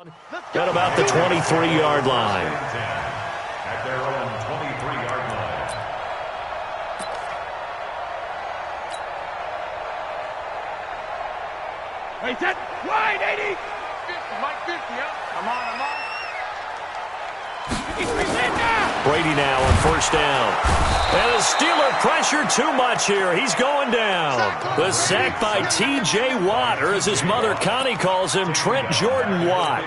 At about the 23-yard line. At their own 23-yard line. Wait, set, wide, 80. 50, Mike 50, yeah. I'm on. Brady now on first down. And the Steeler pressure too much here. He's going down. The sack by T.J. Watt, or as his mother Connie calls him, Trent Jordan Watt.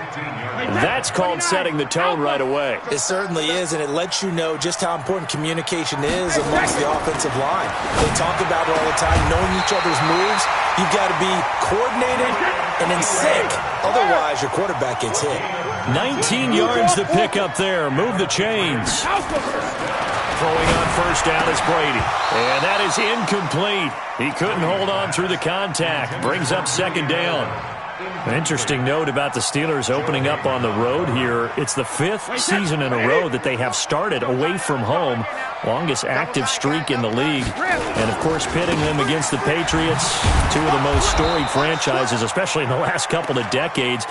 That's called setting the tone right away. It certainly is, and it lets you know just how important communication is amongst the offensive line. They talk about it all the time, knowing each other's moves. You've got to be coordinated and in sync. Otherwise, your quarterback gets hit. 19 yards to pick up there. Move the chains. Throwing on first down is Brady. And that is incomplete. He couldn't hold on through the contact. Brings up second down. An interesting note about the Steelers opening up on the road here. It's the 5th season in a row that they have started away from home. Longest active streak in the league. And, of course, pitting them against the Patriots, two of the most storied franchises, especially in the last couple of decades.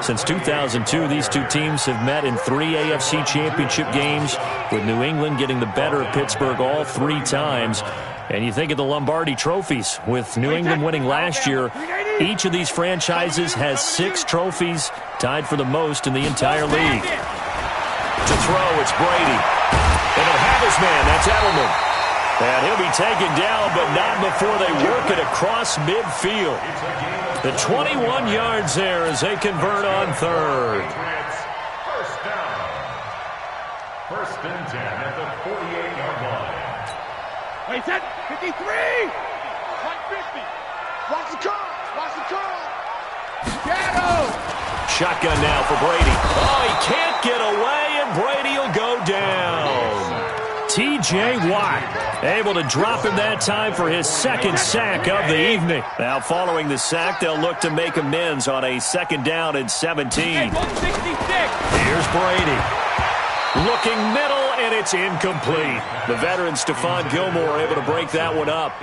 Since 2002, these two teams have met in 3 AFC championship games, with New England getting the better of Pittsburgh all 3 times. And you think of the Lombardi trophies, with New England winning last year. Each of these franchises has 6 trophies, tied for the most in the entire league. To throw, it's Brady. And he'll have his man, that's Edelman. And he'll be taken down, but not before they work it across midfield. The 21 yards there as they convert on third. First down. First and 10 at the 48-yard line. Wait, set, 53. 150. Watch the curl. Shadow. Shotgun now for Brady. Oh, he can't get away, and Brady will go down. T.J. Watt able to drop him that time for his second sack of the evening. Now, following the sack, they'll look to make amends on a second down and 17. Here's Brady. Looking middle, and it's incomplete. The veteran Stephon Gilmore able to break that one up.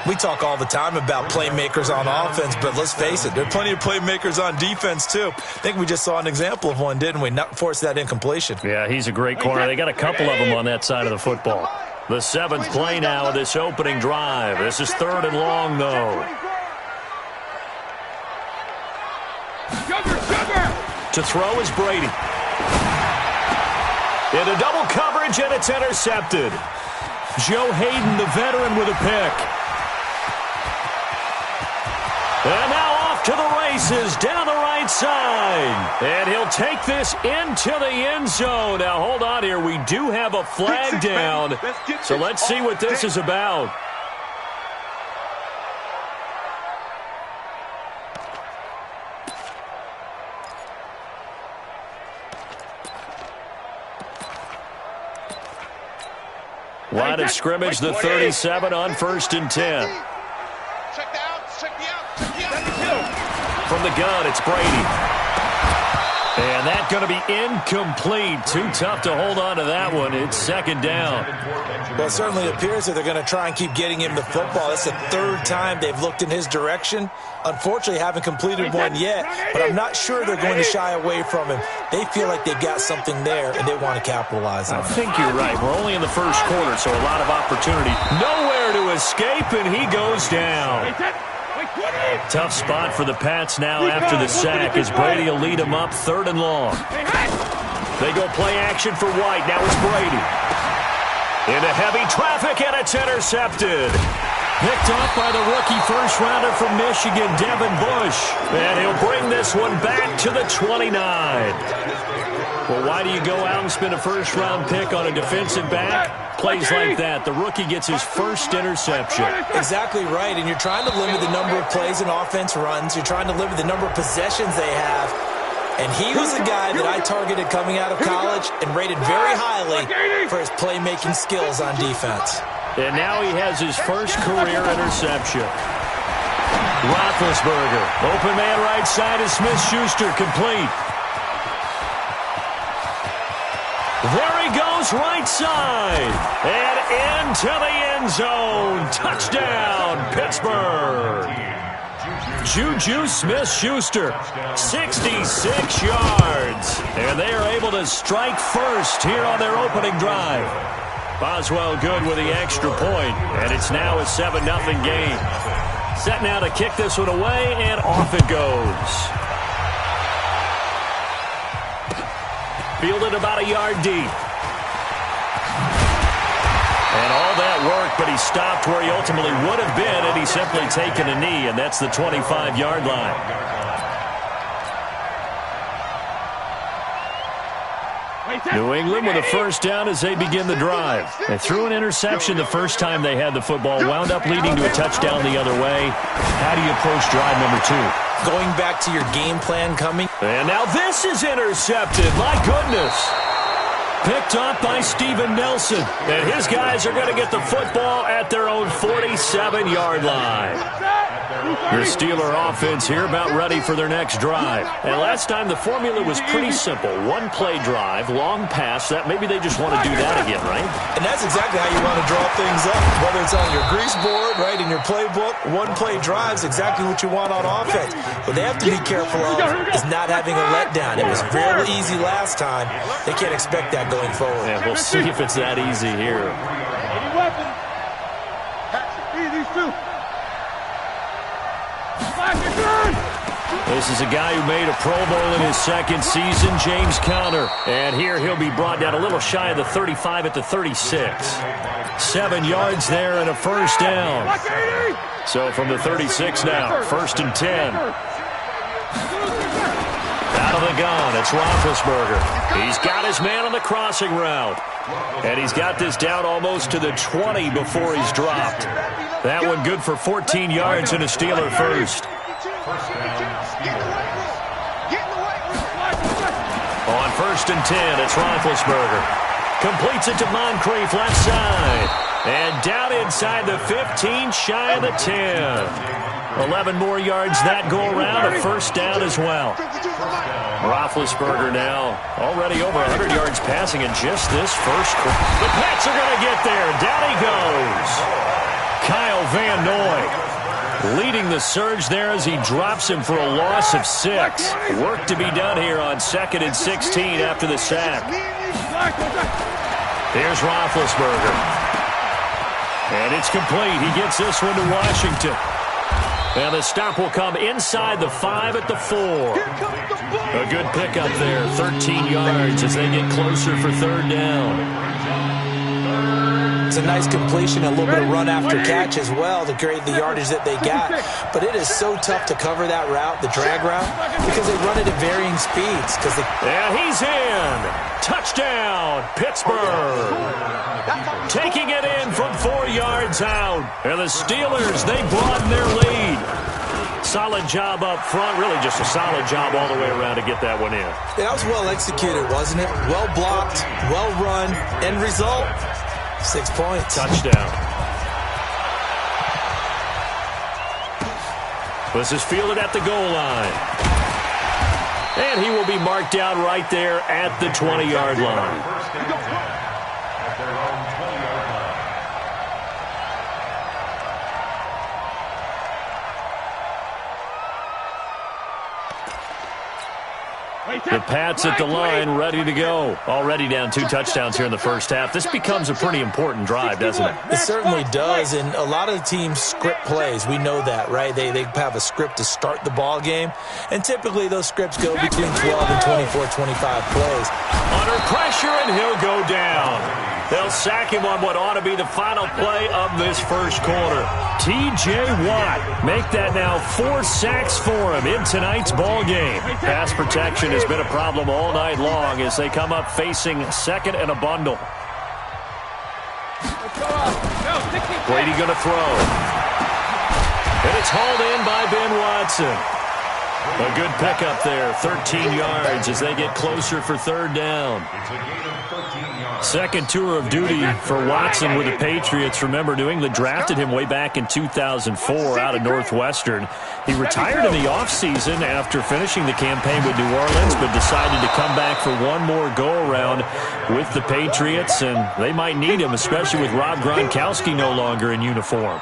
We talk all the time about playmakers on offense, but let's face it, there are plenty of playmakers on defense, too. I think we just saw an example of one, didn't we? Not force that incompletion. Yeah, he's a great corner. They got a couple of them on that side of the football. The 7th play now of this opening drive. This is 3rd and long, though. To throw is Brady. Into double coverage, and it's intercepted. Joe Hayden, the veteran, with a pick. And now off to the races, down the right side. And he'll take this into the end zone. Now, hold on here. We do have a flag down. So let's see what this is about. Line of scrimmage, the 37 on 1st and 10. From the gun, it's Brady. And that's going to be incomplete. Too tough to hold on to that one. It's second down. Well, it certainly appears that they're going to try and keep getting him the football. That's the 3rd time they've looked in his direction. Unfortunately, haven't completed one yet, but I'm not sure they're going to shy away from him. They feel like they've got something there, and they want to capitalize on it. I think you're right. We're only in the first quarter, so a lot of opportunity. Nowhere to escape, and he goes down. Tough spot for the Pats now after the sack as Brady will lead them up 3rd and long. They go play action for White. Now it's Brady. Into heavy traffic, and it's intercepted. Picked off by the rookie first-rounder from Michigan, Devin Bush. And he'll bring this one back to the 29. Well, why do you go out and spend a first-round pick on a defensive back? Plays like that. The rookie gets his first interception. Exactly right, and you're trying to limit the number of plays an offense runs. You're trying to limit the number of possessions they have. And he was a guy that I targeted coming out of college and rated very highly for his playmaking skills on defense. And now he has his first career interception. Roethlisberger. Open man right side is Smith-Schuster, complete. There he goes, right side. And into the end zone. Touchdown, Pittsburgh. Juju Smith-Schuster, 66 yards. And they are able to strike first here on their opening drive. Boswell good with the extra point, and it's now a 7-0 game. Set now to kick this one away, and off it goes. Fielded about a yard deep. And all that work, but he stopped where he ultimately would have been had he simply taken a knee, and that's the 25-yard line. New England with a first down as they begin the drive. They threw an interception the first time they had the football, wound up leading to a touchdown the other way. How do you approach drive number 2? Going back to your game plan coming. And now this is intercepted. My goodness. Picked up by Steven Nelson. And his guys are going to get the football at their own 47-yard line. The Steeler offense here about ready for their next drive. And last time the formula was pretty simple. One-play drive, long pass. That maybe they just want to do that again, right? And that's exactly how you want to draw things up. Whether it's on your grease board, right, in your playbook, one-play drive is exactly what you want on offense. What they have to be careful of is not having a letdown. It was very easy last time. They can't expect that going forward. Yeah, we'll see if it's that easy here. This is a guy who made a Pro Bowl in his second season, James Conner. And here he'll be brought down a little shy of the 35 at the 36. 7 yards there and a first down. So from the 36 now, 1st and 10. Out of the gun, it's Roethlisberger. He's got his man on the crossing route. And he's got this down almost to the 20 before he's dropped. That one good for 14 yards and a Steeler first. On 1st and 10, it's Roethlisberger. Completes it to Moncrief, left side. And down inside the 15, shy of the 10. 11 more yards that go around, a first down as well. Roethlisberger now already over 100 yards passing in just this first quarter. The Pats are going to get there. Down he goes. Kyle Van Noy leading the surge there as he drops him for a loss of 6. Work to be done here on 2nd and 16 after the sack. Here's Roethlisberger. And it's complete. He gets this one to Washington. And the stop will come inside the 5 at the 4. A good pickup there, 13 yards as they get closer for 3rd down. It's a nice completion, a little bit of run after catch as well to create the yardage that they got. But it is so tough to cover that route, the drag route, because they run it at varying speeds. And he's in. Touchdown, Pittsburgh. Taking it in from 4 yards out. And the Steelers, they broaden their lead. Solid job up front, really just a solid job all the way around to get that one in. Yeah, that was well executed, wasn't it? Well blocked, well run. End result, 6 points. Touchdown. This is fielded at the goal line. And he will be marked down right there at the 20-yard line. The Pats at the line, ready to go. Already down 2 touchdowns here in the first half. This becomes a pretty important drive, doesn't it? It certainly does, and a lot of the teams script plays. We know that, right? They have a script to start the ball game, and typically those scripts go between 12 and 24, 25 plays. Under pressure, and he'll go down. They'll sack him on what ought to be the final play of this first quarter. T.J. Watt make that now 4 sacks for him in tonight's ball game. Pass protection has been a problem all night long as they come up facing 2nd and a bundle. Brady going to throw. And it's hauled in by Ben Watson. A good pickup there, 13 yards as they get closer for third down. Second tour of duty for Watson with the Patriots. Remember, New England drafted him way back in 2004 out of Northwestern. He retired in the offseason after finishing the campaign with New Orleans, but decided to come back for one more go-around with the Patriots, and they might need him, especially with Rob Gronkowski no longer in uniform.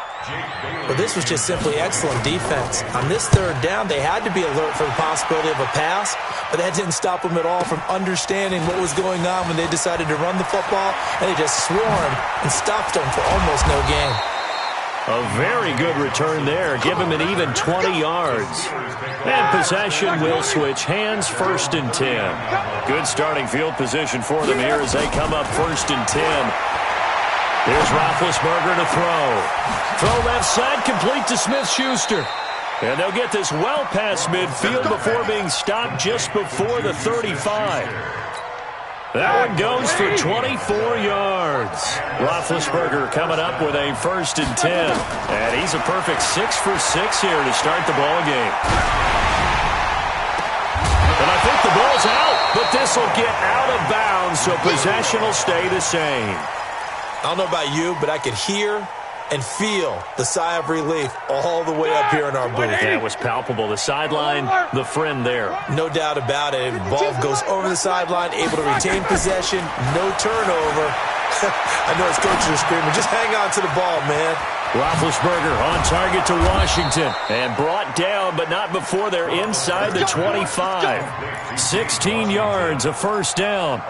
Well, this was just simply excellent defense. On this third down, they had to be alert for the possibility of a pass, but that didn't stop them at all from understanding what was going on when they decided to run the football, and they just swarmed and stopped them for almost no gain. A very good return there. Give him an even 20 yards. And possession will switch hands, 1st and 10. Good starting field position for them here as they come up 1st and 10. Here's Roethlisberger to throw. Throw left side, complete to Smith-Schuster. And they'll get this well past midfield before being stopped just before the 35. That one goes for 24 yards. Roethlisberger coming up with a 1st and 10. And he's a perfect 6 for 6 here to start the ball game. And I think the ball's out, but this will get out of bounds, so possession will stay the same. I don't know about you, but I could hear and feel the sigh of relief all the way up here in our booth. Yeah, it was palpable. The sideline, the friend there. No doubt about it. Ball goes over the sideline, able to retain possession, no turnover. I know his coaches are screaming, just hang on to the ball, man. Roethlisberger on target to Washington and brought down, but not before they're inside the 25. 16 yards, a 1st down.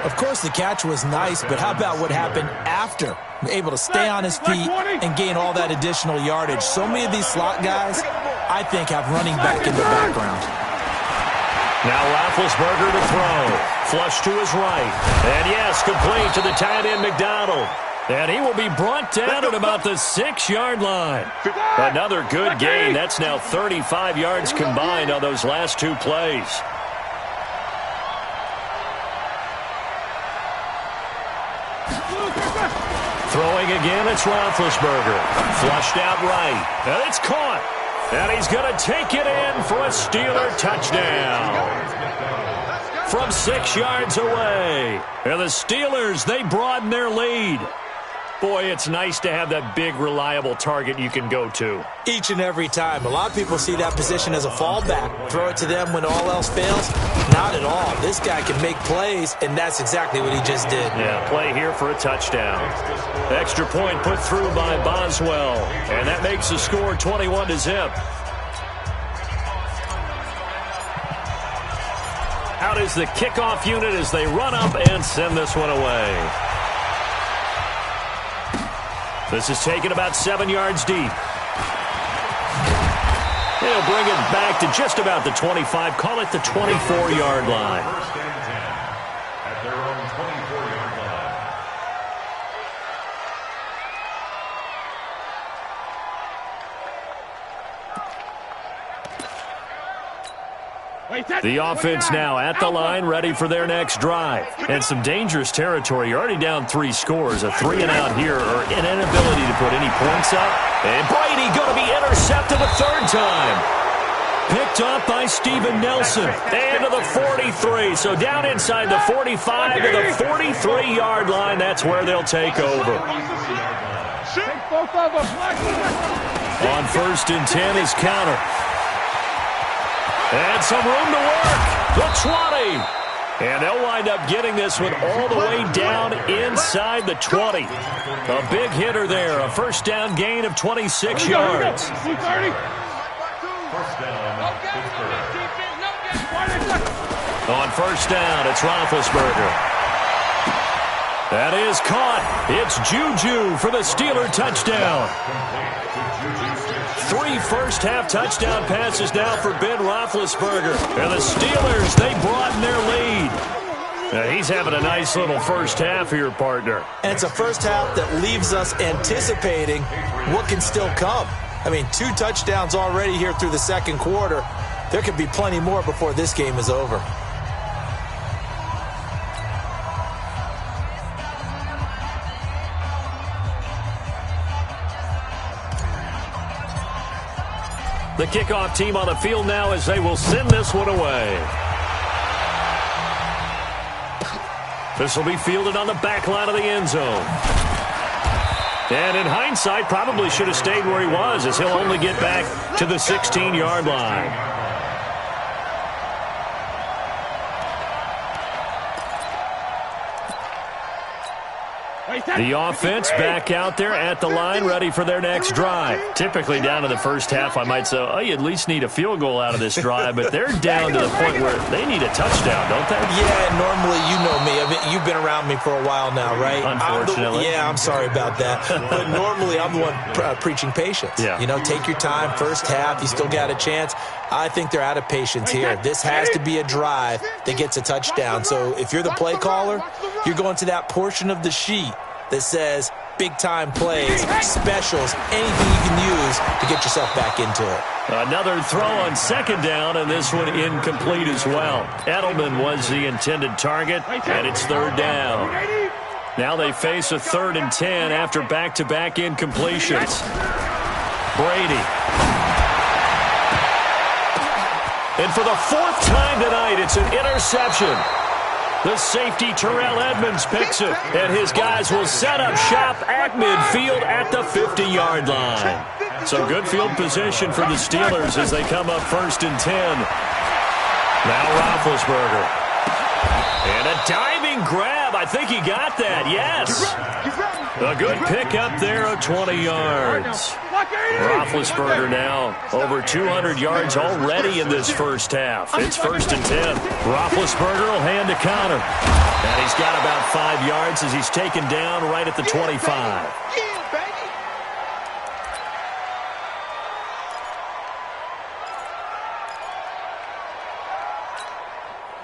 Of course, the catch was nice, but how about what happened after? Able to stay on his feet and gain all that additional yardage. So many of these slot guys, I think, have running back in the background. Now Roethlisberger to throw. Flush to his right. And yes, complete to the tight end McDonald. And he will be brought down at about the 6-yard line. Another good gain. That's now 35 yards combined on those last 2 plays. Throwing again, it's Roethlisberger. Flushed out right. And it's caught. And he's going to take it in for a Steeler touchdown. From 6 yards away. And the Steelers, they broaden their lead. Boy, it's nice to have that big, reliable target you can go to. Each and every time. A lot of people see that position as a fallback. Throw it to them when all else fails. Not at all. This guy can make plays, and that's exactly what he just did. Yeah, play here for a touchdown. Extra point put through by Boswell. And that makes the score 21-0. Out is the kickoff unit as they run up and send this one away. This is taken about 7 yards deep. He'll bring it back to just about the 25. Call it the 24-yard line. 1st and 10 at their own 24-yard line. The offense now at the line, ready for their next drive. And some dangerous territory. You're already down 3 scores. A 3-and-out here, or an inability to put any points up. And Brady going to be intercepted a 3rd time. Picked up by Steven Nelson. And to the 43. So down inside the 45 to the 43-yard line. That's where they'll take over. On 1st and 10 is counter. And some room to work. The 20. And they'll wind up getting this one all the way down inside the 20. A big hitter there. A 1st down gain of 26 yards. 1st down, Pittsburgh. On 1st down, it's Roethlisberger. That is caught. It's Juju for the Steeler touchdown. 3 first-half touchdown passes now for Ben Roethlisberger. And the Steelers, they broaden their lead. Now, he's having a nice little first half here, partner. And it's a first half that leaves us anticipating what can still come. I mean, 2 touchdowns already here through the 2nd quarter. There could be plenty more before this game is over. The kickoff team on the field now as they will send this one away. This will be fielded on the back line of the end zone. And in hindsight, probably should have stayed where he was, as he'll only get back to the 16-yard line. The offense back out there at the line, ready for their next drive. Typically down to the first half, I might say, oh, you at least need a field goal out of this drive, but they're down to the point where they need a touchdown, don't they? Yeah, normally, you know me. I mean, you've been around me for a while now, right? Unfortunately. I'm sorry about that. But normally, I'm the one preaching patience. Yeah. You know, take your time, first half, you still got a chance. I think they're out of patience here. This has to be a drive that gets a touchdown. So if you're the play caller, you're going to that portion of the sheet that says big-time plays, specials, anything you can use to get yourself back into it. Another throw on second down, and this one incomplete as well. Edelman was the intended target, and it's third down. Now they face a 3rd and 10 after back-to-back incompletions. Brady. And for the 4th time tonight, it's an interception. The safety, Terrell Edmonds, picks it, and his guys will set up shop at midfield at the 50-yard line. So good field position for the Steelers as they come up 1st and 10. Now Roethlisberger. And a diving grab. I think he got that, yes. A good pickup there of 20 yards. Roethlisberger now over 200 yards already in this first half. It's 1st and 10. Roethlisberger will hand to Connor. And he's got about 5 yards as he's taken down right at the 25.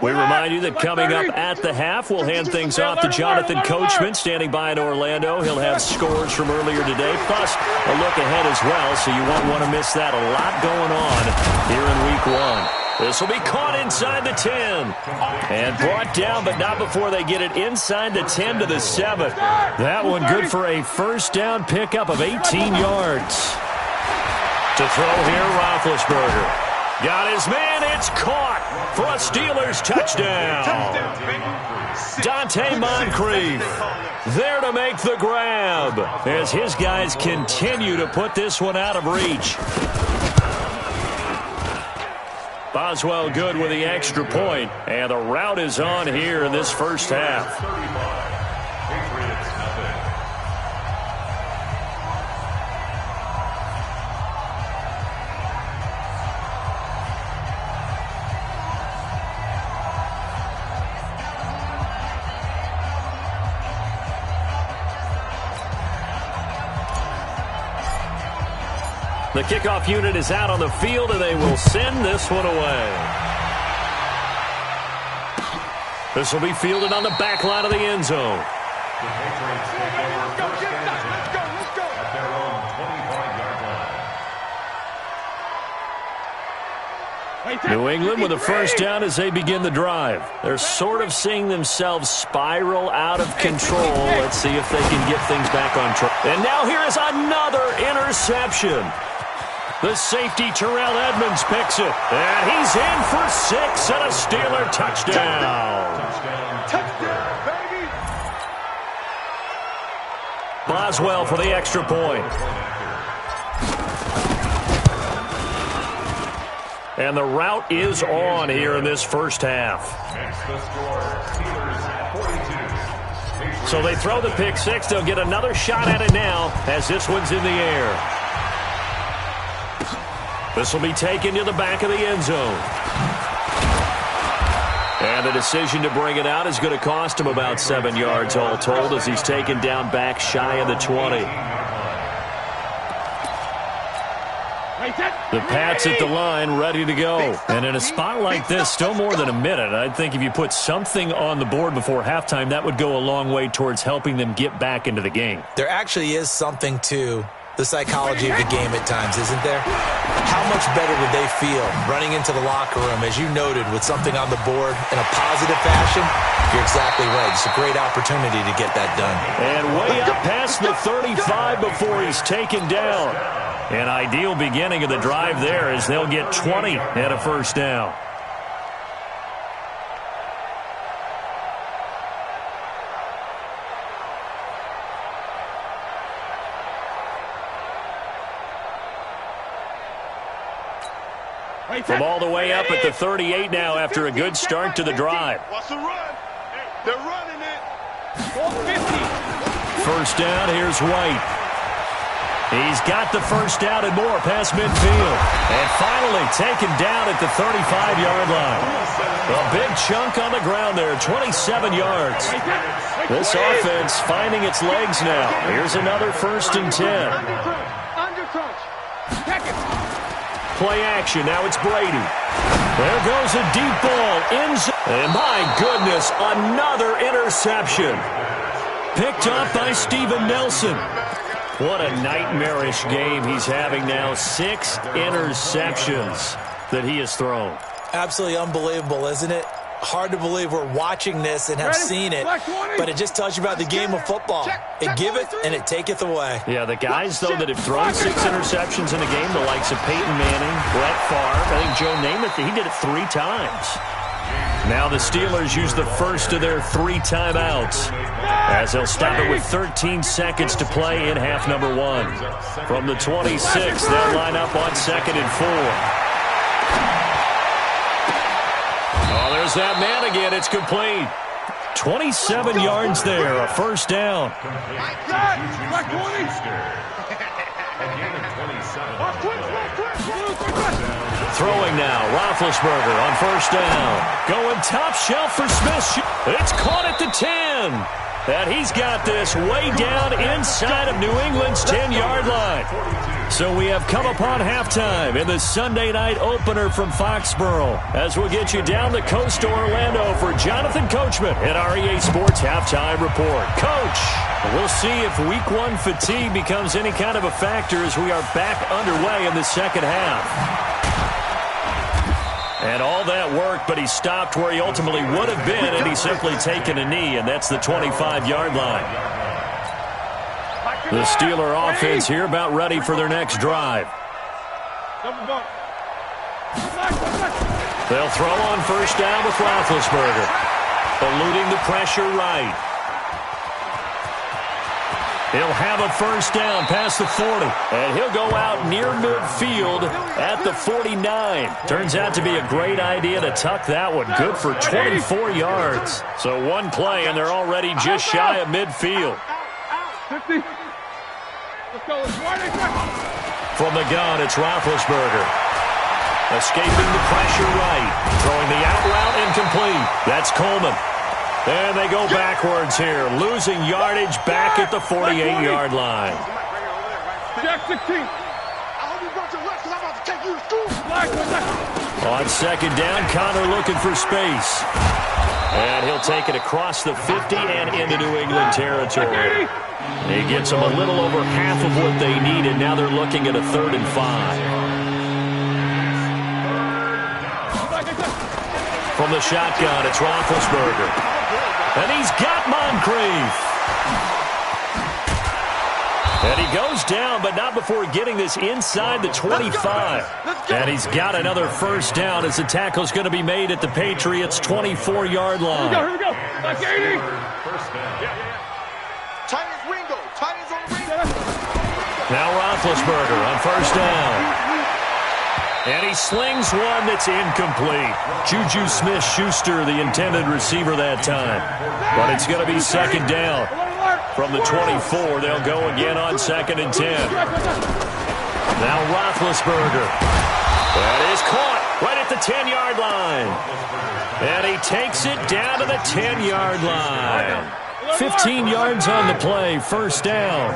We remind you that coming up at the half, we'll hand things off to Jonathan Coachman, standing by in Orlando. He'll have scores from earlier today, plus a look ahead as well, so you won't want to miss that. A lot going on here in Week 1. This will be caught inside the 10 and brought down, but not before they get it inside the 10 to the 7. That one good for a first down pickup of 18 yards. To throw here, Roethlisberger. Got his man, it's caught for a Steelers touchdown. Dante Moncrief there to make the grab as his guys continue to put this one out of reach. Boswell good with the extra point, and the route is on here in this first half. The kickoff unit is out on the field, and they will send this one away. This will be fielded on the back line of the end zone. New England with a first down as they begin the drive. They're sort of seeing themselves spiral out of control. Let's see if they can get things back on track. And now here is another interception. The safety, Terrell Edmonds, picks it. And he's in for 6 and a Steeler touchdown. Touchdown, baby. Boswell for the extra point. And the route is on here in this first half. So they throw the pick six. They'll get another shot at it now as this one's in the air. This will be taken to the back of the end zone. And the decision to bring it out is going to cost him about 7 yards all told as he's taken down back shy of the 20. The Pats at the line, ready to go. And in a spot like this, still more than a minute, I think if you put something on the board before halftime, that would go a long way towards helping them get back into the game. There actually is something to the psychology of the game at times, isn't there? How much better would they feel running into the locker room, as you noted, with something on the board in a positive fashion? You're exactly right. It's a great opportunity to get that done. And way up past the 35 before he's taken down. An ideal beginning of the drive there as they'll get 20 at a first down. From all the way up at the 38 now after a good start to the drive. What's the run? They're running it. 450. First down, here's White. He's got the first down and more past midfield. And finally taken down at the 35-yard line. A big chunk on the ground there, 27 yards. This offense finding its legs now. Here's another 1st and 10. Under crunch. Check it. Play action, now it's Brady. There goes a deep ball. And my goodness, another interception. Picked up by Steven Nelson. What a nightmarish game he's having now. 6 interceptions that he has thrown. Absolutely unbelievable, isn't it? Hard to believe we're watching this and have seen it, but it just tells you about the game of football. It giveth and it taketh away. Yeah, the guys, though, that have thrown 6 interceptions in a game, the likes of Peyton Manning, Brett Favre, I think Joe Namath, he did it 3 times. Now the Steelers use the first of their 3 timeouts as they'll stop it with 13 seconds to play in half number 1. From the 26, they'll line up on 2nd and 4. Oh, there's that man again. It's complete. 27 yards there, a first down. Throwing now, Roethlisberger on first down. Going top shelf for Smith. It's caught at the 10. And he's got this way down inside of New England's 10-yard line. So we have come upon halftime in the Sunday night opener from Foxborough as we'll get you down the coast to Orlando for Jonathan Coachman at our EA Sports Halftime Report. Coach, we'll see if Week 1 fatigue becomes any kind of a factor as we are back underway in the second half. And all that worked, but he stopped where he ultimately would have been, and he's simply taken a knee, and that's the 25-yard line. The Steeler offense here about ready for their next drive. They'll throw on first down with Roethlisberger, eluding the pressure right. He'll have a first down past the 40, and he'll go out near midfield at the 49. Turns out to be a great idea to tuck that one. Good for 24 yards. So one play, and they're already just shy of midfield. 50. Let's go. From the gun, it's Roethlisberger. Escaping the pressure right. Throwing the out route incomplete. That's Coleman. And they go backwards here, losing yardage back at the 48-yard line. Jack 16. On second down, Connor looking for space. And he'll take it across the 50 and into New England territory. He gets them a little over half of what they needed. Now they're looking at a 3rd and 5. From the shotgun, it's Roethlisberger. And he's got Moncrief. And he goes down, but not before getting this inside the 25. And he's got another first down as the tackle's going to be made at the Patriots' 24-yard line. Here we go. Back 80. Titans Ringo. Titans on the Ringo. Now Roethlisberger on first down. And he slings one that's incomplete. Juju Smith-Schuster, the intended receiver that time. But it's going to be second down. From the 24, they'll go again on 2nd and 10. Now Roethlisberger. That is caught right at the 10-yard line. And he takes it down to the 10-yard line. 15 yards on the play, first down.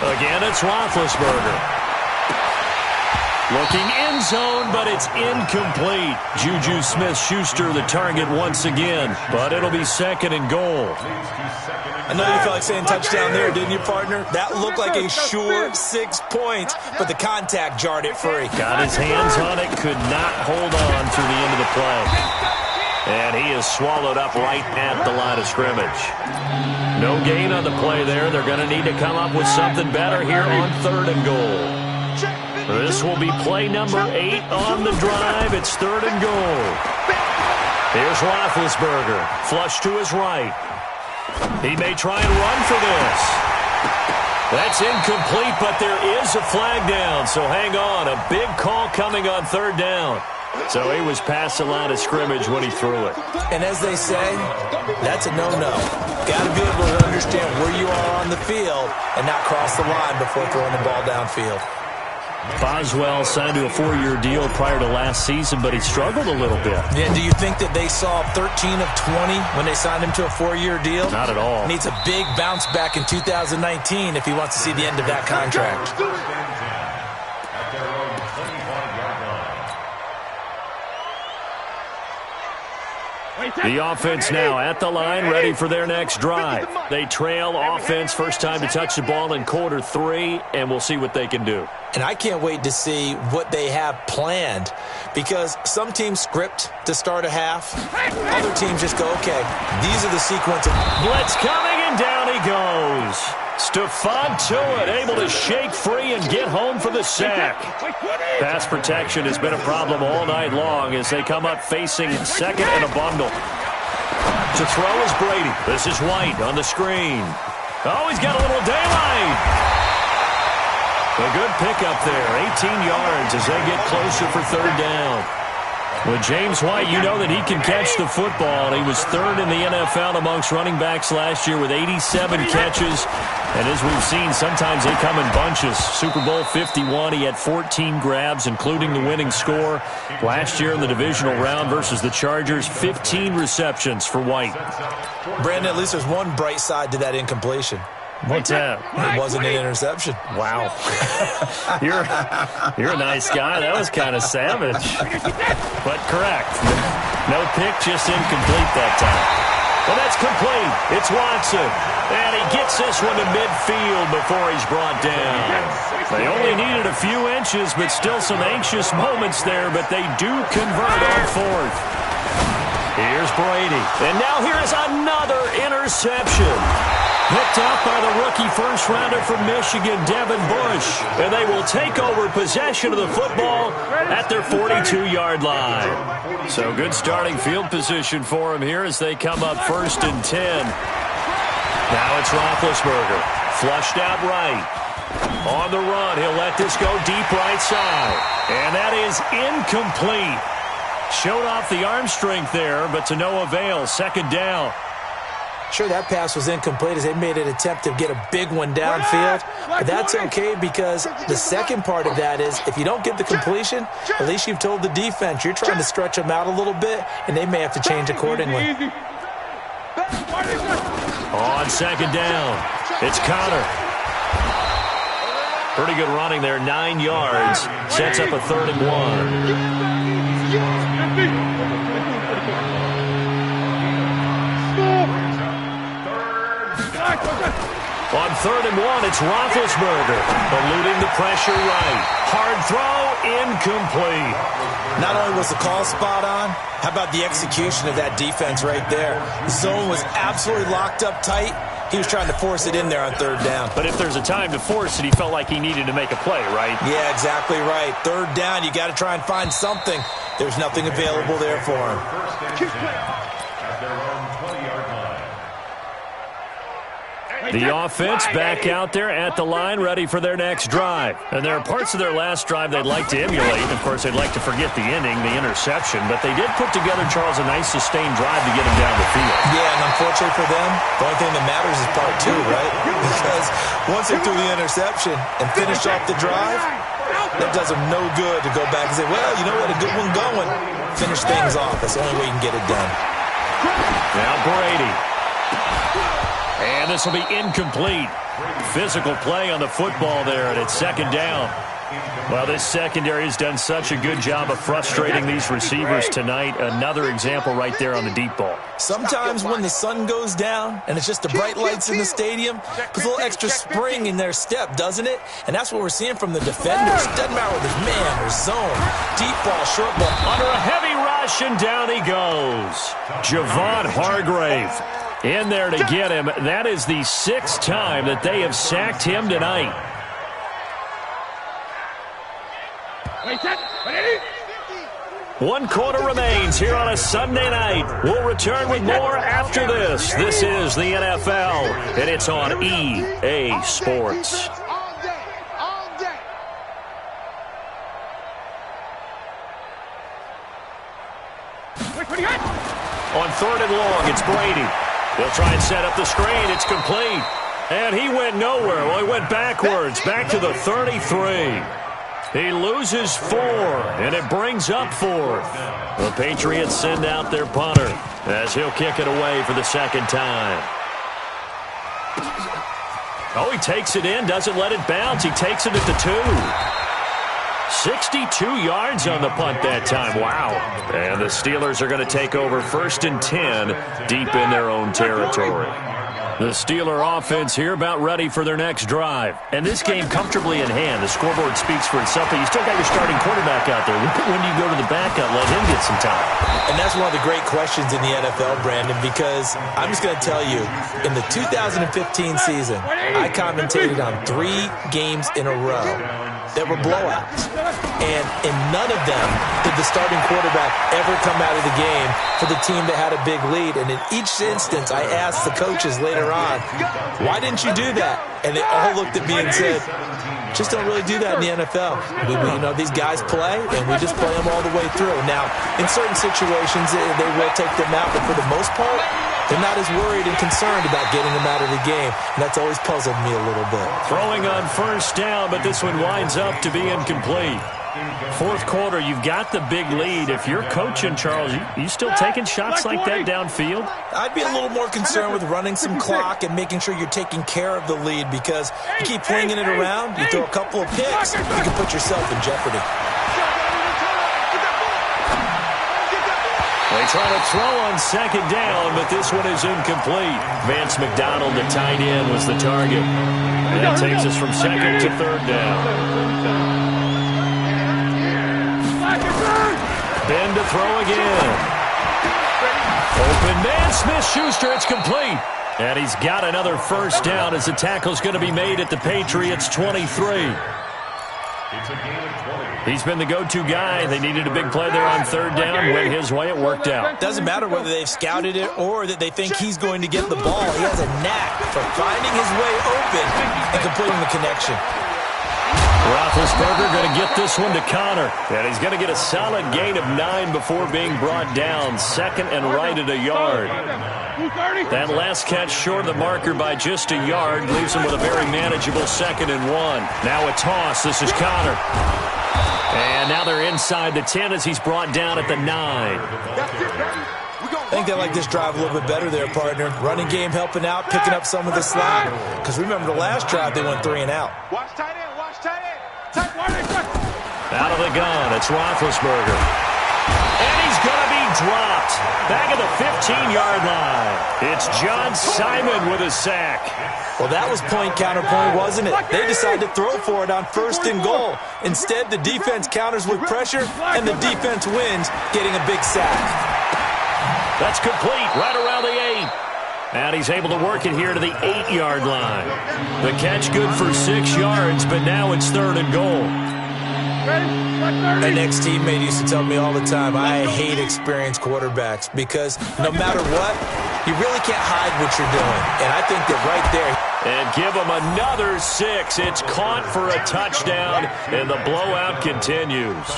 Again, it's Roethlisberger. Looking end zone, but it's incomplete. Juju Smith-Schuster the target once again, but it'll be 2nd and goal. I know you felt like saying touchdown there, didn't you, partner? That looked like a sure 6 points, but the contact jarred it free. Got his hands on it, could not hold on through the end of the play. And he is swallowed up right at the line of scrimmage. No gain on the play there. They're going to need to come up with something better here on 3rd and goal. This will be play number 8 on the drive. It's 3rd and goal. Here's Roethlisberger. Flush to his right. He may try and run for this. That's incomplete, but there is a flag down. So hang on. A big call coming on 3rd down. So he was past the line of scrimmage when he threw it. And as they say, that's a no-no. Got to be able to understand where you are on the field and not cross the line before throwing the ball downfield. Boswell signed to a 4-year deal prior to last season, but he struggled a little bit. Yeah, do you think that they saw 13 of 20 when they signed him to a 4-year deal? Not at all. Needs a big bounce back in 2019 if he wants to see the end of that contract. The offense now at the line, ready for their next drive. They trail offense, first time to touch the ball in quarter 3, and we'll see what they can do. And I can't wait to see what they have planned, because some teams script to start a half. Other teams just go, okay, these are the sequence of... Blitz coming, and down he goes. Stephon Tuitt able to shake free and get home for the sack. Pass protection has been a problem all night long as they come up facing second and a bundle. To throw is Brady. This is White on the screen. Oh, he's got a little daylight. A good pickup there, 18 yards as they get closer for 3rd down. With James White, you know that he can catch the football. He was 3rd in the NFL amongst running backs last year with 87 catches. And as we've seen, sometimes they come in bunches. Super Bowl 51, he had 14 grabs, including the winning score. Last year in the divisional round versus the Chargers, 15 receptions for White. Brandon, at least there's one bright side to that incompletion. What's that? It wasn't an interception. Wow. You're a nice guy. That was kind of savage. But correct. No pick, just incomplete that time. Well, that's complete. It's Watson. And he gets this one to midfield before he's brought down. They only needed a few inches, but still some anxious moments there, but they do convert on 4th. Here's Brady. And now here is another interception. Picked off by the rookie first-rounder from Michigan, Devin Bush. And they will take over possession of the football at their 42-yard line. So good starting field position for them here as they come up 1st and 10. Now it's Roethlisberger. Flushed out right. On the run, he'll let this go deep right side. And that is incomplete. Showed off the arm strength there, but to no avail. 2nd down. Sure, that pass was incomplete as they made an attempt to get a big one downfield. But that's okay because the second part of that is if you don't get the completion, at least you've told the defense you're trying to stretch them out a little bit, and they may have to change accordingly. On 2nd down, it's Connor. Pretty good running there, 9 yards. Sets up a 3rd and 1. On 3rd and 1, it's Roethlisberger, eluding the pressure right. Hard throw, incomplete. Not only was the call spot on, how about the execution of that defense right there? The zone was absolutely locked up tight. He was trying to force it in there on 3rd down. But if there's a time to force it, he felt like he needed to make a play, right? Yeah, exactly right. 3rd down, you got to try and find something. There's nothing available there for him. The offense back out there at the line, ready for their next drive. And there are parts of their last drive they'd like to emulate. Of course, they'd like to forget the ending, the interception. But they did put together, Charles, a nice sustained drive to get him down the field. Yeah, and unfortunately for them, the only thing that matters is part 2, right? Because once they threw the interception and finished off the drive, that does them no good to go back and say, well, you know what, a good one going. Finish things off. That's the only way you can get it done. Now Brady. And this will be incomplete. Physical play on the football there, and it's 2nd down. Well, this secondary has done such a good job of frustrating these receivers tonight. Another example right there on the deep ball. Sometimes when the sun goes down and it's just the bright lights in the stadium, puts a little extra spring in their step, doesn't it? And that's what we're seeing from the defenders. Doesn't matter whether there's man or zone, deep ball, short ball. Under a heavy rush. possession. Down he goes. Javon Hargrave in there to get him. That is the 6th time that they have sacked him tonight. One quarter remains here on a Sunday night. We'll return with more after this. This is the NFL, and it's on EA Sports. On 3rd and long, it's Brady. He'll try and set up the screen. It's complete. And he went nowhere. Well, he went backwards, back to the 33. He loses 4, and it brings up 4th. The Patriots send out their punter as he'll kick it away for the 2nd time. Oh, he takes it in, doesn't let it bounce. He takes it at the 2. 62 yards on the punt that time. Wow. And the Steelers are going to take over 1st and 10 deep in their own territory. The Steeler offense here about ready for their next drive. And this game comfortably in hand. The scoreboard speaks for itself, but you still got your starting quarterback out there. When do you go to the backup, let him get some time? And that's one of the great questions in the NFL, Brandon, because I'm just going to tell you, in the 2015 season, I commentated on 3 games in a row that were blowouts. And in none of them did the starting quarterback ever come out of the game for the team that had a big lead. And in each instance, I asked the coaches later on, why didn't you do that? And they all looked at me and said, just don't really do that in the NFL. These guys play, and we just play them all the way through. Now, in certain situations, they will take them out, but for the most part, they're not as worried and concerned about getting them out of the game. And that's always puzzled me a little bit. Throwing on 1st down, but this one winds up to be incomplete. 4th quarter, you've got the big lead. If you're coaching, Charles, you still taking shots like that downfield? I'd be a little more concerned with running some clock and making sure you're taking care of the lead, because you keep flinging it around, you throw a couple of picks, you can put yourself in jeopardy. They try to throw on 2nd down, but this one is incomplete. Vance McDonald, the tight end, was the target. That takes us from 2nd to 3rd down. Ben to throw again. Open man, Smith-Schuster, it's complete. And he's got another 1st down as the tackle's going to be made at the Patriots' 23. He's been the go-to guy. They needed a big play there on 3rd down. Went his way, it worked out. Doesn't matter whether they've scouted it or that they think he's going to get the ball. He has a knack for finding his way open and completing the connection. Roethlisberger going to get this one to Connor. And he's going to get a solid gain of 9 before being brought down. 2nd and right at a yard. That last catch short of the marker by just a yard leaves him with a very manageable 2nd and 1. Now a toss. This is Connor. And now they're inside the 10 as he's brought down at the 9. I think they like this drive a little bit better there, partner. Running game helping out, picking up some of the slack. Because remember the last drive, they went 3 and out. Watch tight end, watch tight end. Out of the gun, it's Roethlisberger. And he's going to be dropped. Back at the 15-yard line. It's John Simon with a sack. Well, that was point counterpoint, wasn't it? They decided to throw for it on 1st and goal. Instead, the defense counters with pressure, and the defense wins, getting a big sack. That's complete right around the 8. And he's able to work it here to the 8-yard line. The catch good for 6 yards, but now it's 3rd and goal. An ex-teammate used to tell me all the time, I hate experienced quarterbacks because no matter what, you really can't hide what you're doing. And I think that right there. And give him another 6. It's caught for a touchdown, and the blowout continues.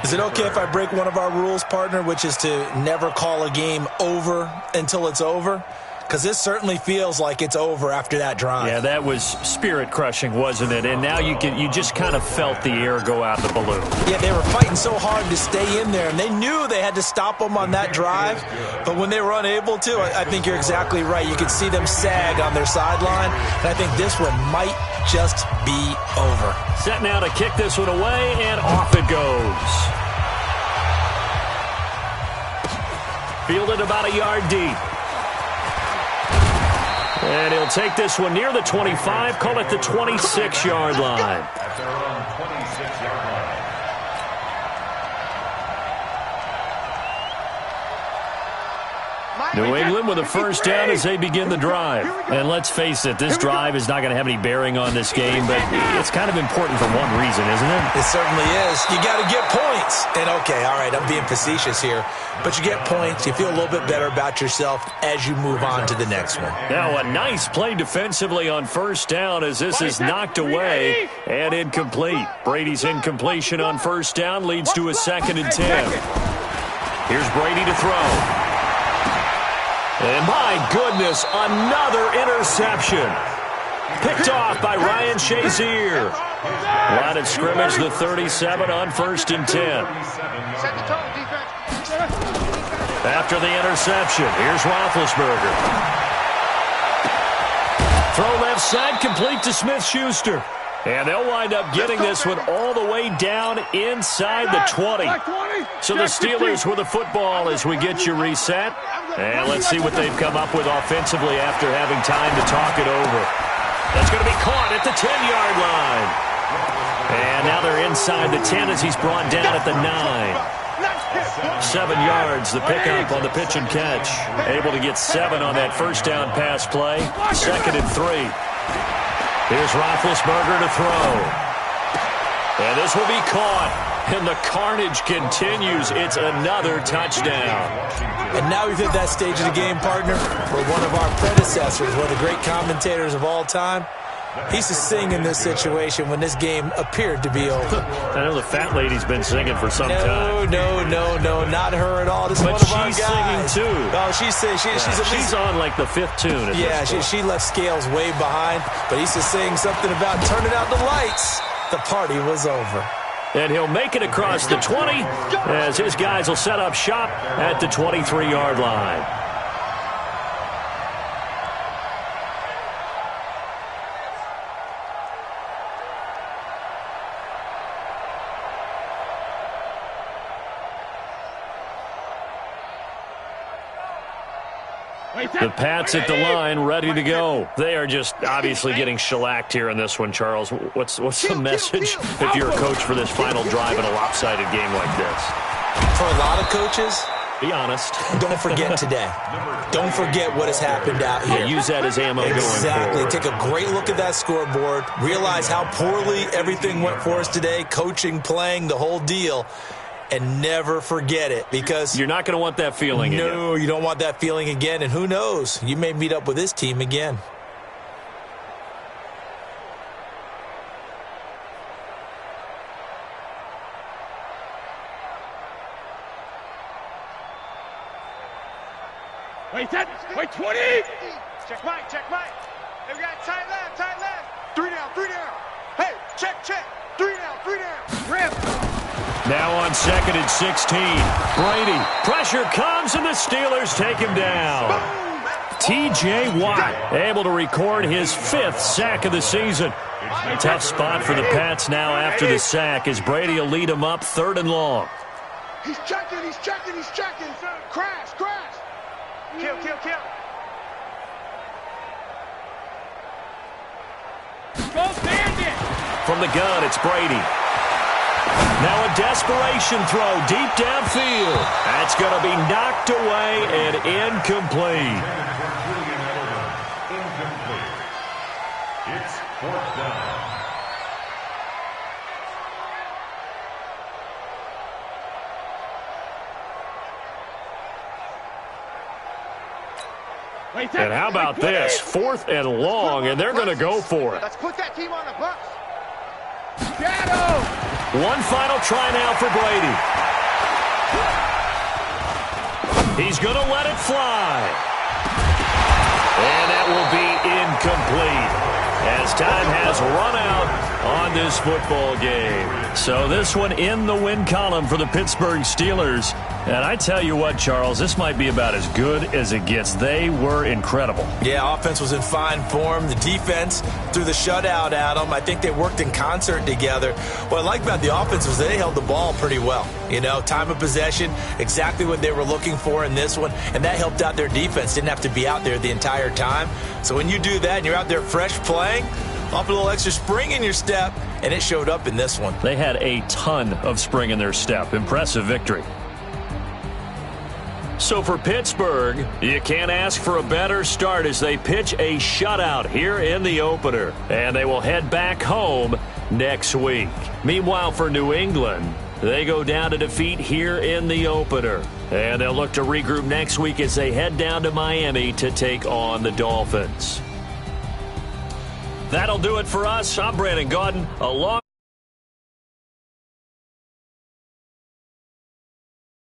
Is it okay if I break one of our rules, partner, which is to never call a game over until it's over? Because this certainly feels like it's over after that drive. Yeah, that was spirit-crushing, wasn't it? And now you just kind of felt the air go out the balloon. Yeah, they were fighting so hard to stay in there, and they knew they had to stop them on that drive. But when they were unable to, I think you're exactly right. You could see them sag on their sideline, and I think this one might just be over. Set now to kick this one away, and off it goes. Fielded about a yard deep. And he'll take this one near the 25, call it the 26-yard line. At their own 26-yard line. New England with a first down as they begin the drive. And let's face it, this drive is not going to have any bearing on this game, but it's kind of important for one reason, isn't it? It certainly is. You got to get points. And, okay, all right, I'm being facetious here, but you get points. You feel a little bit better about yourself as you move on to the next one. Now a nice play defensively on first down as this is knocked away and incomplete. Brady's incompletion on first down leads to a 2nd and 10. Here's Brady to throw. And my goodness, another interception. Picked off by Ryan Shazier. Line of scrimmage, the 37 on 1st and 10. After the interception, here's Roethlisberger. Throw left side, complete to Smith-Schuster. And they'll wind up getting this one all the way down inside the 20. So the Steelers with the football as we get you reset. And let's see what they've come up with offensively after having time to talk it over. That's going to be caught at the 10-yard line. And now they're inside the 10 as he's brought down at the 9. 7 yards, the pickup on the pitch and catch. Able to get 7 on that first down pass play. 2nd and 3. Here's Roethlisberger to throw. And this will be caught. And the carnage continues. It's another touchdown. And now we've hit that stage of the game, partner, where one of our predecessors, one of the great commentators of all time, he used to sing in this situation when this game appeared to be over. I know the fat lady's been singing for some time. No, not her at all. This is but one of our she's guys. Singing too. Oh, she's on like the 5th tune. Yeah, she left Scales way behind, but he used to sing something about turning out the lights. The party was over. And he'll make it across the 20 as his guys will set up shop at the 23-yard line. The Pats at the line, ready to go. They are just obviously getting shellacked here in this one, Charles. What's the message if you're a coach for this final drive in a lopsided game like this? For a lot of coaches, be honest. Don't forget today. Don't forget what has happened out here. Yeah, use that as ammo going forward. Exactly. Take a great look at that scoreboard. Realize how poorly everything went for us today. Coaching, playing, the whole deal. And never forget it, because you're not going to want that feeling again. No, you don't want that feeling again. And who knows? You may meet up with this team again. Wait, 20! Check Mike. Hey, we got tight left. 3 down. Hey, check. 3 down. Rip. Now on 2nd and 16. Brady. Pressure comes, and the Steelers take him down. T.J. Watt able to record his 5th sack of the season. Tough spot for the Pats now after the sack as Brady will lead him up 3rd and long. He's checking. Crash. Kill. Go bandit! From the gun, it's Brady. Now a desperation throw deep downfield. That's going to be knocked away and incomplete. It's 4th down. And how about this? 4th and long, and they're going to go for it. Let's put that team on the bus. Shadow! One final try now for Brady. He's going to let it fly. And that will be incomplete as time has run out on this football game. So this one in the win column for the Pittsburgh Steelers. And I tell you what, Charles, this might be about as good as it gets. They were incredible. Yeah, offense was in fine form. The defense threw the shutout at them. I think they worked in concert together. What I like about the offense was they held the ball pretty well. You know, time of possession, exactly what they were looking for in this one, and that helped out their defense. Didn't have to be out there the entire time. So when you do that and you're out there fresh playing, up a little extra spring in your step, and it showed up in this one. They had a ton of spring in their step. Impressive victory. So for Pittsburgh, you can't ask for a better start as they pitch a shutout here in the opener. And they will head back home next week. Meanwhile, for New England, they go down to defeat here in the opener. And they'll look to regroup next week as they head down to Miami to take on the Dolphins. That'll do it for us. I'm Brandon Gaudin, along